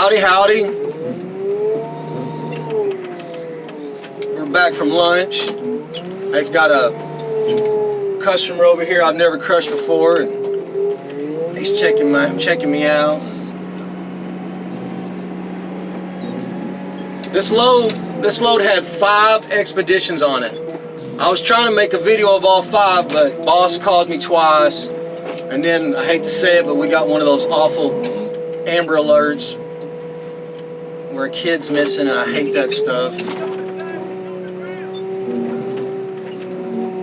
Howdy, howdy. We're back from lunch. I've got a customer over here I've never crushed before, and he's checking me out. This load had 5 expeditions on it. I was trying to make a video of all 5, but boss called me twice, and then I hate to say it, but we got one of those awful Amber Alerts where a kid's missing, and I hate that stuff.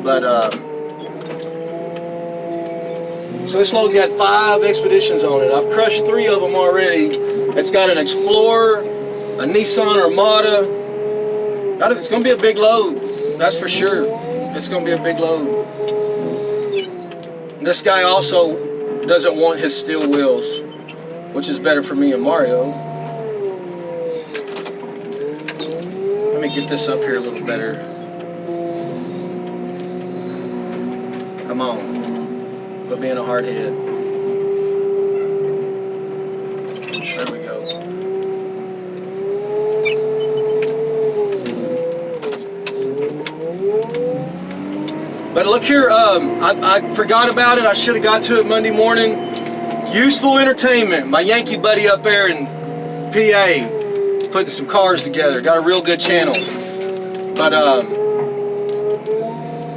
But so this load got 5 expeditions on it. I've crushed 3 of them already. It's got an Explorer, a Nissan Armada. It's gonna be a big load, that's for sure. It's gonna be a big load. This guy also doesn't want his steel wheels, which is better for me and Mario. Let me get this up here a little better. Come on, quit being a hard head. There we go. But look here, I forgot about it. I should have got to it Monday morning. Useful Entertainment, my Yankee buddy up there in PA, putting some cars together. Got a real good channel. But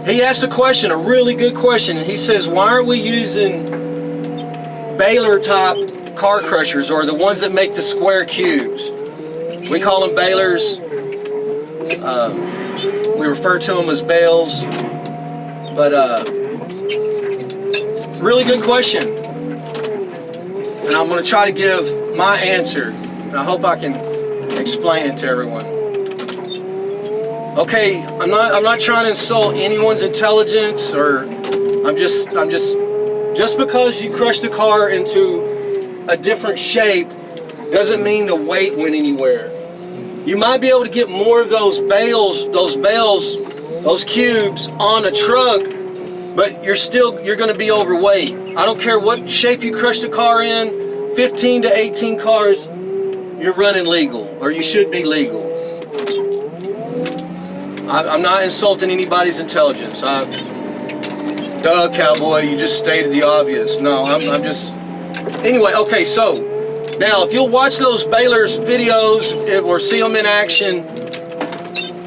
he asked a question, a really good question. And he says, why aren't we using Baler type car crushers, or the ones that make the square cubes? We call them Balers. We refer to them as bales. But really good question, and I'm going to try to give my answer. And I hope I can explain it to everyone. Okay, I'm not trying to insult anyone's intelligence, or I'm just because you crushed the car into a different shape doesn't mean the weight went anywhere. You might be able to get more of those bales, those cubes on a truck, but you're going to be overweight. I don't care what shape you crush the car in, 15 to 18 cars, you're running legal, or you should be legal. I'm not insulting anybody's intelligence. Duh, cowboy, you just stated the obvious. No, I'm just... Anyway, okay, so, now if you'll watch those Baler's videos, or see them in action,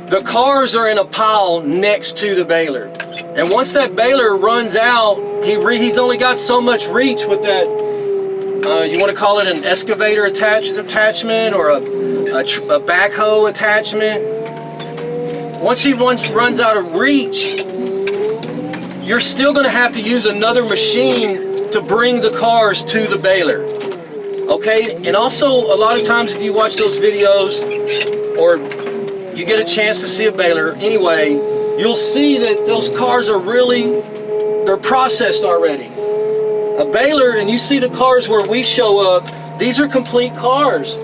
the cars are in a pile next to the Baler. And once that Baler runs out, he's only got so much reach with that, you want to call it an excavator attachment, or a backhoe attachment. Once he runs out of reach, you're still going to have to use another machine to bring the cars to the Baler. Okay, and also a lot of times if you watch those videos, or you get a chance to see a Baler, anyway, you'll see that those cars are they're processed already. A Baler, and you see the cars where we show up, these are complete cars.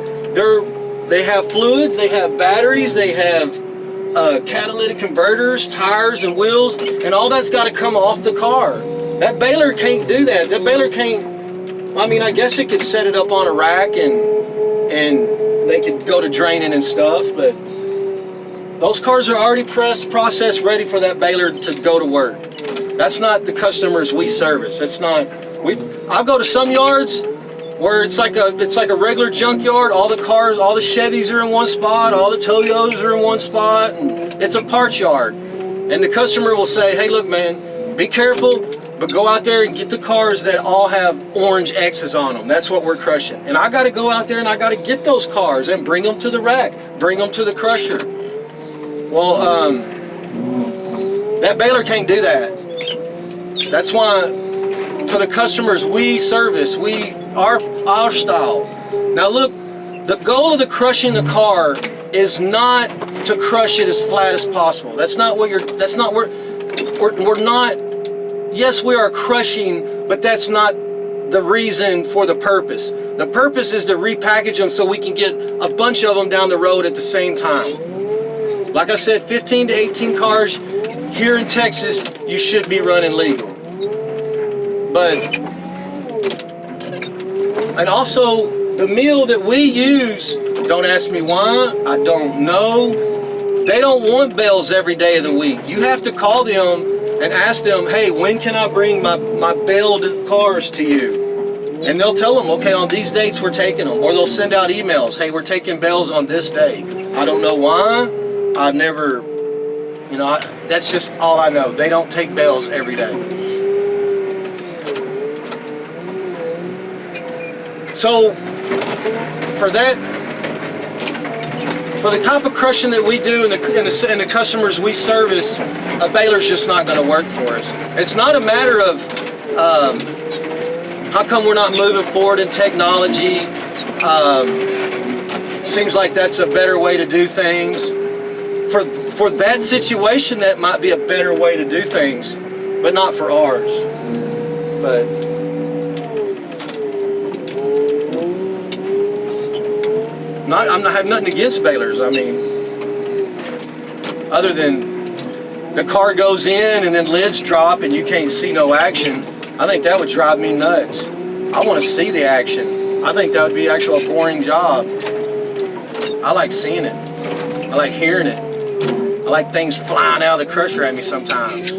They have fluids, they have batteries, they have catalytic converters, tires and wheels, and all that's got to come off the car. That Baler can't do that. That Baler can't, I mean, I guess it could set it up on a rack and they could go to draining and stuff, but those cars are already processed, ready for that Baler to go to work. That's not the customers we service. It's not. I'll go to some yards where it's like a regular junkyard. All the cars, all the Chevys are in one spot. All the Toyotas are in one spot. And it's a parts yard. And the customer will say, "Hey, look, man, be careful, but go out there and get the cars that all have orange X's on them. That's what we're crushing." And I got to go out there and I got to get those cars and bring them to the rack, bring them to the crusher. Well, that Baler can't do that. That's why, for the customers we service, our style. Now look, the goal of the crushing the car is not to crush it as flat as possible. That's not what we're not. Yes, we are crushing, but that's not the reason for the purpose. The purpose is to repackage them so we can get a bunch of them down the road at the same time. Like I said, 15 to 18 cars here in Texas, you should be running legal. But, and also, The mill that we use, don't ask me why, I don't know. They don't want bales every day of the week. You have to call them and ask them, hey, when can I bring my baled cars to you? And they'll tell them, okay, on these dates we're taking them. Or they'll send out emails, hey, we're taking bales on this day. I don't know why. I've never, you know, that's just all I know. They don't take bales every day. So, for that, for the type of crushing that we do and the customers we service, a baler's just not going to work for us. It's not a matter of how come we're not moving forward in technology. Seems like that's a better way to do things. For that situation, that might be a better way to do things, but not for ours. But I have nothing against balers. I mean, other than the car goes in and then lids drop and you can't see no action, I think that would drive me nuts. I want to see the action. I think that would be actually a boring job. I like seeing it. I like hearing it. I like things flying out of the crusher at me sometimes.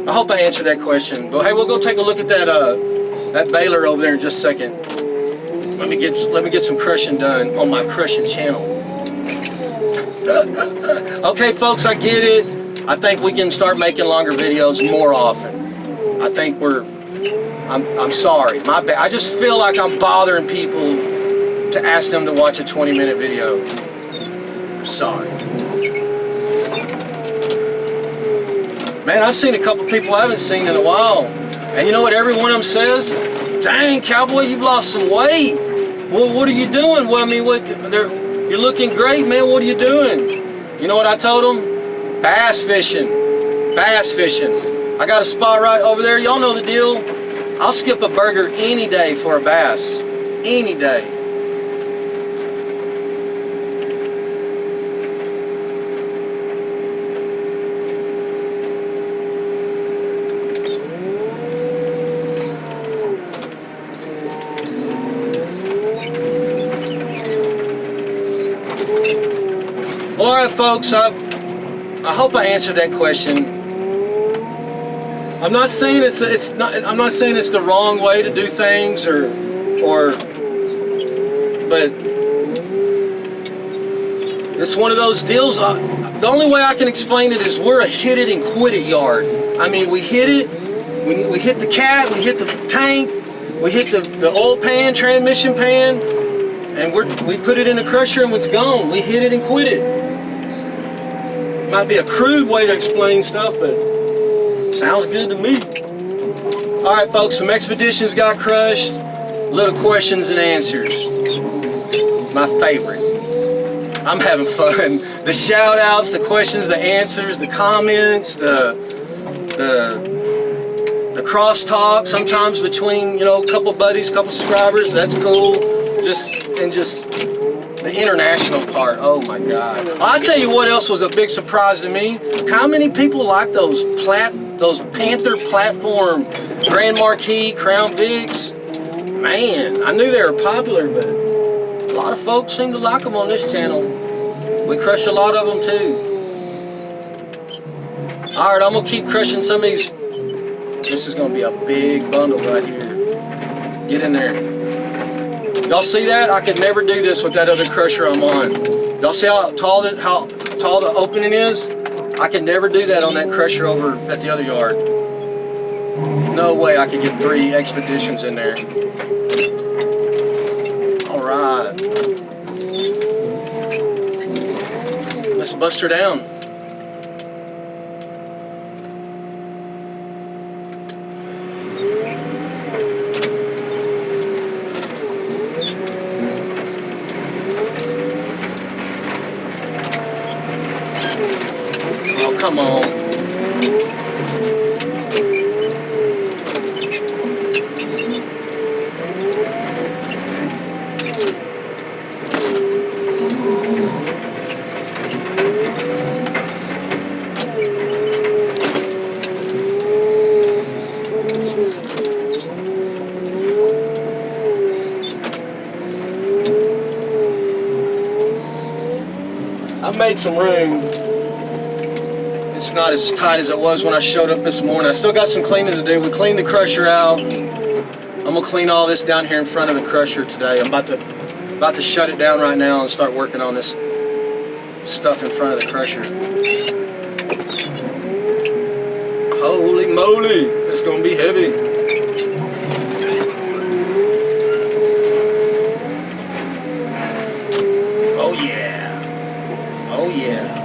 I hope I answered that question. But hey, we'll go take a look at that baler over there in just a second. Let me get some crushing done on my crushing channel. Okay, folks, I get it. I think we can start making longer videos more often. I think I'm sorry. My bad. I just feel like I'm bothering people to ask them to watch a 20-minute video. I'm sorry. Man, I've seen a couple people I haven't seen in a while. And you know what every one of them says? Dang, cowboy, you've lost some weight. Well, what are you doing? Well, I mean, you're looking great, man. What are you doing? You know what I told them? Bass fishing. Bass fishing. I got a spot right over there. Y'all know the deal. I'll skip a burger any day for a bass. Any day. All right, folks, I hope I answered that question. I'm not saying I'm not saying it's the wrong way to do things but it's one of those deals. The only way I can explain it is we're a hit it and quit it yard. I mean, we hit it, we hit the cat, we hit the tank, we hit the oil pan, transmission pan, and we put it in the crusher and it's gone. We hit it and quit it. Might be a crude way to explain stuff, but sounds good to me. All right, folks, some expeditions got crushed. Little questions and answers. My favorite. I'm having fun. The shout outs, the questions, the answers, the comments, the crosstalk sometimes between, you know, a couple buddies, a couple subscribers. That's cool. Just the international part. Oh my God. I'll tell you what else was a big surprise to me. How many people like those Panther platform Grand Marquis Crown Vics? Man, I knew they were popular, but a lot of folks seem to like them on this channel. We crush a lot of them too. All right, I'm gonna keep crushing some of these. This is gonna be a big bundle right here. Get in there. Y'all see that? I could never do this with that other crusher I'm on. Y'all see how tall the opening is? I could never do that on that crusher over at the other yard. No way I could get 3 expeditions in there. All right. Let's bust her down. Oh, come on. I've made some room. It's not as tight as it was when I showed up this morning. I still got some cleaning to do. We cleaned the crusher out. I'm gonna clean all this down here in front of the crusher today. I'm about to shut it down right now and start working on this stuff in front of the crusher. Holy moly, it's gonna be heavy. Oh yeah. Oh yeah.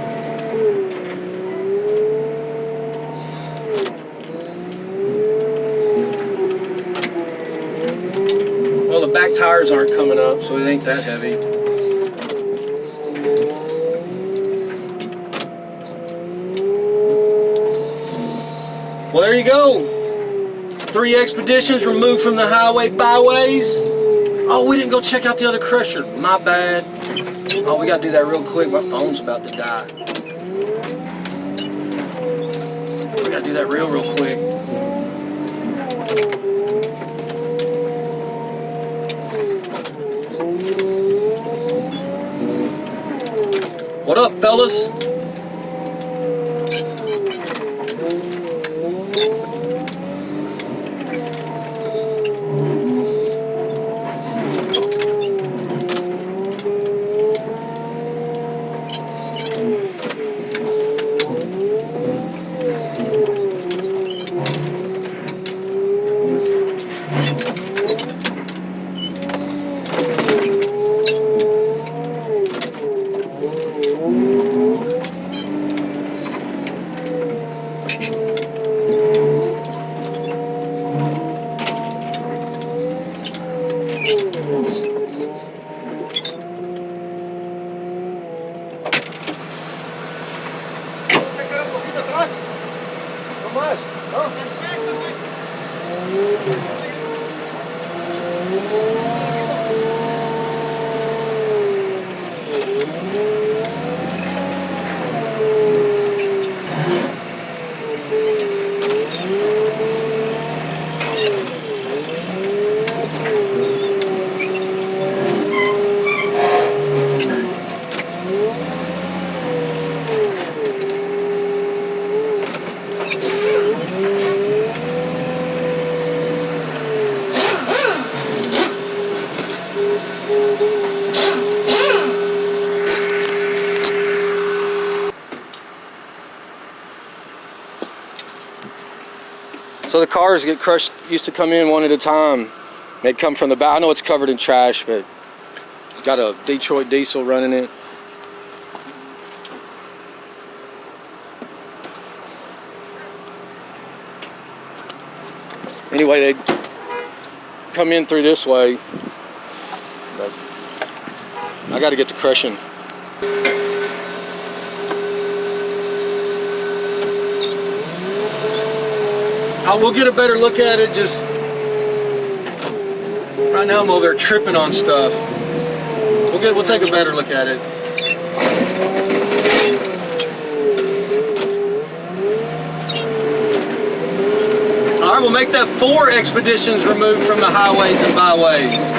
Well, the back tires aren't coming up, so it ain't that heavy. Well, there you go. 3 expeditions removed from the highway byways. Oh, we didn't go check out the other crusher. My bad. Oh, we gotta do that real quick. My phone's about to die. We gotta do that real quick. What up, fellas? So the cars get crushed, used to come in one at a time. They'd come from the back. I know it's covered in trash, but it's got a Detroit diesel running it. Anyway, they'd come in through this way, but I got to get to crushing. We'll get a better look at it. Just right now I'm over there tripping on stuff. We'll take a better look at it. All right, we'll make that 4 expeditions removed from the highways and byways.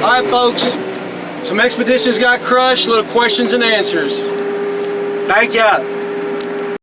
All right, folks, some expeditions got crushed, little questions and answers. Thank ya.